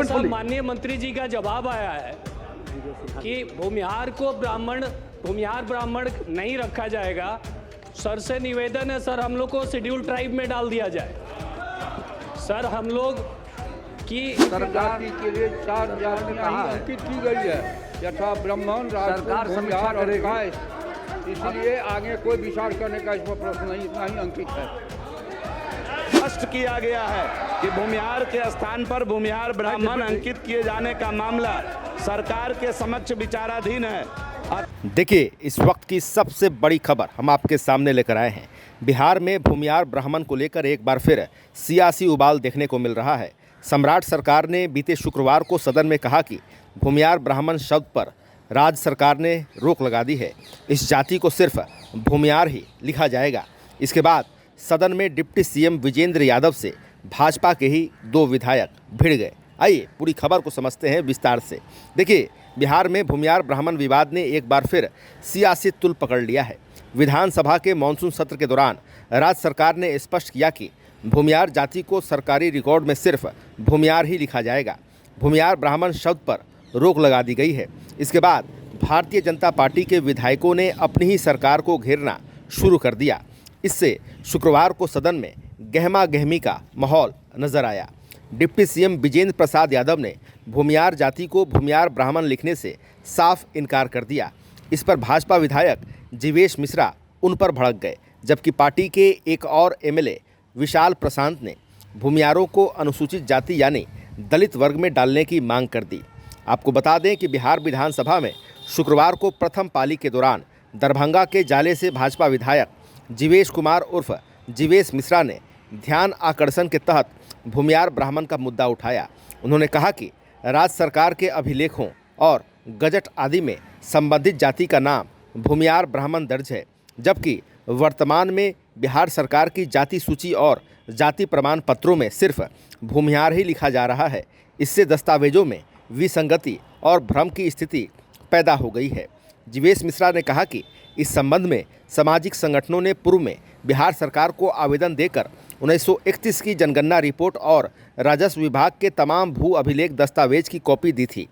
साहब, माननीय मंत्री जी का जवाब आया है कि भूमिहार ब्राह्मण नहीं रखा जाएगा। सर से निवेदन है सर, हम लोग को शेड्यूल ट्राइब में डाल दिया जाए। सर हम लोग की जाति के लिए 4 जातियां अंकित की गई है, यथा ब्राह्मण, राजपूत, भूमिहार और कायस्थ। इसलिए आगे कोई विचार करने का इसमें प्रश्न नहीं, इतना ही अंकित है। स्पष्ट किया गया है कि भूमिहार के स्थान पर भूमिहार ब्राह्मण अंकित किए जाने का मामला सरकार के समक्ष विचाराधीन है। देखिए, इस वक्त की सबसे बड़ी खबर हम आपके सामने लेकर आए हैं। बिहार में भूमिहार ब्राह्मण को लेकर एक बार फिर सियासी उबाल देखने को मिल रहा है। सम्राट सरकार ने बीते शुक्रवार को सदन में कहा कि भूमिहार ब्राह्मण शब्द पर राज्य सरकार ने रोक लगा दी है। इस जाति को सिर्फ भूमिहार ही लिखा जाएगा। इसके बाद सदन में डिप्टी सीएम विजेंद्र यादव से भाजपा के ही 2 विधायक भिड़ गए। आइए पूरी खबर को समझते हैं विस्तार से। देखिए, बिहार में भूमिहार ब्राह्मण विवाद ने एक बार फिर सियासी तुल पकड़ लिया है। विधानसभा के मानसून सत्र के दौरान राज्य सरकार ने स्पष्ट किया कि भूमिहार जाति को सरकारी रिकॉर्ड में सिर्फ भूमिहार ही लिखा जाएगा। भूमिहार ब्राह्मण शब्द पर रोक लगा दी गई है। इसके बाद भारतीय जनता पार्टी के विधायकों ने अपनी ही सरकार को घेरना शुरू कर दिया। इससे शुक्रवार को सदन में गहमा गहमी का माहौल नजर आया। डिप्टी सीएम विजेंद्र प्रसाद यादव ने भूमिहार जाति को भूमिहार ब्राह्मण लिखने से साफ इनकार कर दिया। इस पर भाजपा विधायक जीवेश मिश्रा उन पर भड़क गए, जबकि पार्टी के एक और एमएलए विशाल प्रशांत ने भूमिहारों को अनुसूचित जाति यानी दलित वर्ग में डालने की मांग कर दी। आपको बता दें कि बिहार विधानसभा में शुक्रवार को प्रथम पाली के दौरान दरभंगा के जाले से भाजपा विधायक जीवेश कुमार उर्फ जीवेश मिश्रा ने ध्यान आकर्षण के तहत भूमिहार ब्राह्मण का मुद्दा उठाया। उन्होंने कहा कि राज्य सरकार के अभिलेखों और गजट आदि में संबंधित जाति का नाम भूमिहार ब्राह्मण दर्ज है, जबकि वर्तमान में बिहार सरकार की जाति सूची और जाति प्रमाण पत्रों में सिर्फ भूमिहार ही लिखा जा रहा है। इससे दस्तावेजों में विसंगति और भ्रम की स्थिति पैदा हो गई है। जीवेश मिश्रा ने कहा कि इस संबंध में सामाजिक संगठनों ने पूर्व में बिहार सरकार को आवेदन देकर 1931 की जनगणना रिपोर्ट और राजस्व विभाग के तमाम भू अभिलेख दस्तावेज की कॉपी दी थी।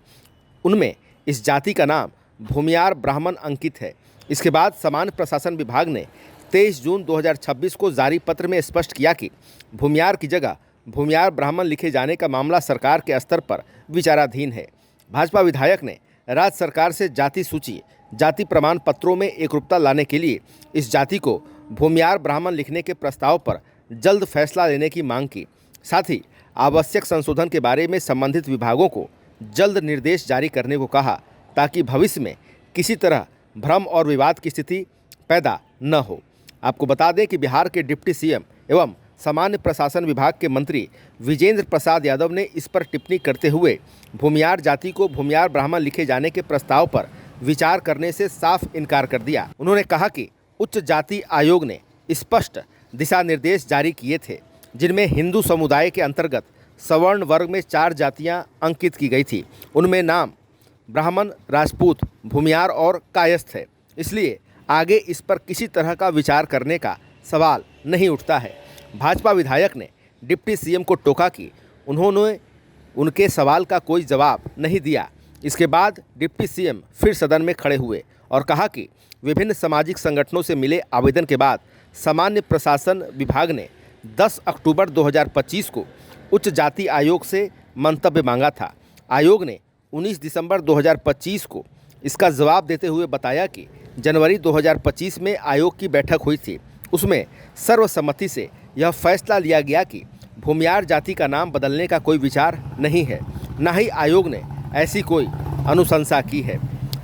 उनमें इस जाति का नाम भूमिहार ब्राह्मण अंकित है। इसके बाद सामान्य प्रशासन विभाग ने 23 जून 2026 को जारी पत्र में स्पष्ट किया कि भूमिहार की जगह भूमिहार ब्राह्मण लिखे जाने का मामला सरकार के स्तर पर विचाराधीन है। भाजपा विधायक ने राज्य सरकार से जाति सूची, जाति प्रमाण पत्रों में एकरूपता लाने के लिए इस जाति को भूमिहार ब्राह्मण लिखने के प्रस्ताव पर जल्द फैसला लेने की मांग की। साथ ही आवश्यक संशोधन के बारे में संबंधित विभागों को जल्द निर्देश जारी करने को कहा, ताकि भविष्य में किसी तरह भ्रम और विवाद की स्थिति पैदा न हो। आपको बता दें कि बिहार के डिप्टी सीएम एवं सामान्य प्रशासन विभाग के मंत्री विजेंद्र प्रसाद यादव ने इस पर टिप्पणी करते हुए भूमिहार जाति को भूमिहार ब्राह्मण लिखे जाने के प्रस्ताव पर विचार करने से साफ इनकार कर दिया। उन्होंने कहा कि उच्च जाति आयोग ने स्पष्ट दिशा निर्देश जारी किए थे, जिनमें हिंदू समुदाय के अंतर्गत सवर्ण वर्ग में 4 जातियां अंकित की गई थी। उनमें नाम ब्राह्मण, राजपूत, भूमिहार और कायस्थ है। इसलिए आगे इस पर किसी तरह का विचार करने का सवाल नहीं उठता है। भाजपा विधायक ने डिप्टी सीएम को टोका कि उन्होंने उनके सवाल का कोई जवाब नहीं दिया। इसके बाद डिप्टी सीएम फिर सदन में खड़े हुए और कहा कि विभिन्न सामाजिक संगठनों से मिले आवेदन के बाद सामान्य प्रशासन विभाग ने 10 अक्टूबर 2025 को उच्च जाति आयोग से मंतव्य मांगा था। आयोग ने 19 दिसंबर 2025 को इसका जवाब देते हुए बताया कि जनवरी 2025 में आयोग की बैठक हुई थी। उसमें सर्वसम्मति से यह फैसला लिया गया कि भूमिहार जाति का नाम बदलने का कोई विचार नहीं है, न ही आयोग ने ऐसी कोई अनुशंसा की है।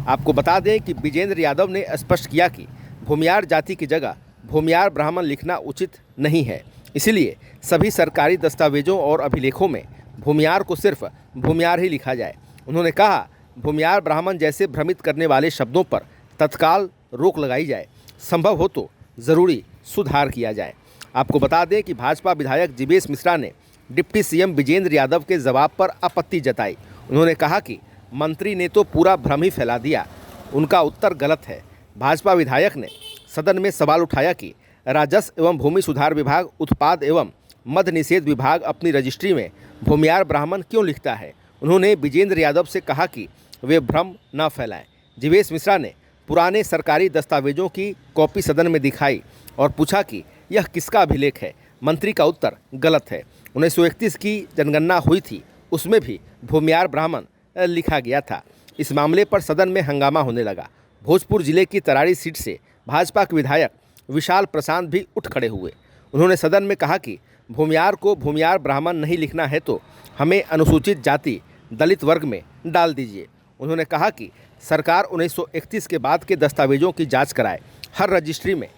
आपको बता दें कि विजेंद्र यादव ने स्पष्ट किया कि भूमिहार जाति की जगह भूमिहार ब्राह्मण लिखना उचित नहीं है। इसलिए सभी सरकारी दस्तावेजों और अभिलेखों में भूमिहार को सिर्फ भूमिहार ही लिखा जाए। उन्होंने कहा, भूमिहार ब्राह्मण जैसे भ्रमित करने वाले शब्दों पर तत्काल रोक लगाई जाए, संभव हो तो ज़रूरी सुधार किया जाए। आपको बता दें कि भाजपा विधायक जीवेश मिश्रा ने डिप्टी सीएम विजेंद्र यादव के जवाब पर आपत्ति जताई। उन्होंने कहा कि मंत्री ने तो पूरा भ्रम ही फैला दिया, उनका उत्तर गलत है। भाजपा विधायक ने सदन में सवाल उठाया कि राजस्व एवं भूमि सुधार विभाग, उत्पाद एवं मद्य निषेध विभाग अपनी रजिस्ट्री में भूमिहार ब्राह्मण क्यों लिखता है। उन्होंने विजेंद्र यादव से कहा कि वे भ्रम न फैलाएं। जीवेश मिश्रा ने पुराने सरकारी दस्तावेजों की कॉपी सदन में दिखाई और पूछा कि यह किसका अभिलेख है। मंत्री का उत्तर गलत है। 1931 की जनगणना हुई थी, उसमें भी भूमियार ब्राह्मण लिखा गया था। इस मामले पर सदन में हंगामा होने लगा। भोजपुर जिले की तरारी सीट से भाजपा के विधायक विशाल प्रशांत भी उठ खड़े हुए। उन्होंने सदन में कहा कि भूमियार को भूमियार ब्राह्मण नहीं लिखना है तो हमें अनुसूचित जाति दलित वर्ग में डाल दीजिए। उन्होंने कहा कि सरकार 1931 के बाद के दस्तावेजों की जांच कराए, हर रजिस्ट्री में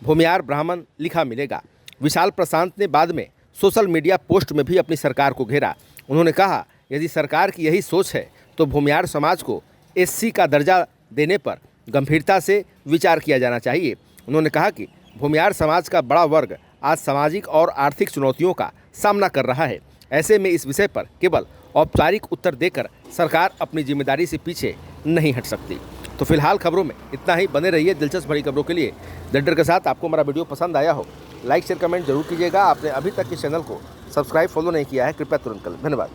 भूमियार ब्राह्मण लिखा मिलेगा। विशाल प्रशांत ने बाद में सोशल मीडिया पोस्ट में भी अपनी सरकार को घेरा। उन्होंने कहा, यदि सरकार की यही सोच है तो भूमियार समाज को एससी का दर्जा देने पर गंभीरता से विचार किया जाना चाहिए। उन्होंने कहा कि भूमियार समाज का बड़ा वर्ग आज सामाजिक और आर्थिक चुनौतियों का सामना कर रहा है। ऐसे में इस विषय पर केवल औपचारिक उत्तर देकर सरकार अपनी जिम्मेदारी से पीछे नहीं हट सकती। तो फिलहाल खबरों में इतना ही। बने रहिए दिलचस्प बड़ी खबरों के लिए द लीडर के साथ। आपको हमारा वीडियो पसंद आया हो, लाइक शेयर कमेंट जरूर कीजिएगा। आपने अभी तक इस चैनल को सब्सक्राइब फॉलो नहीं किया है, कृपया तुरंत करें। धन्यवाद।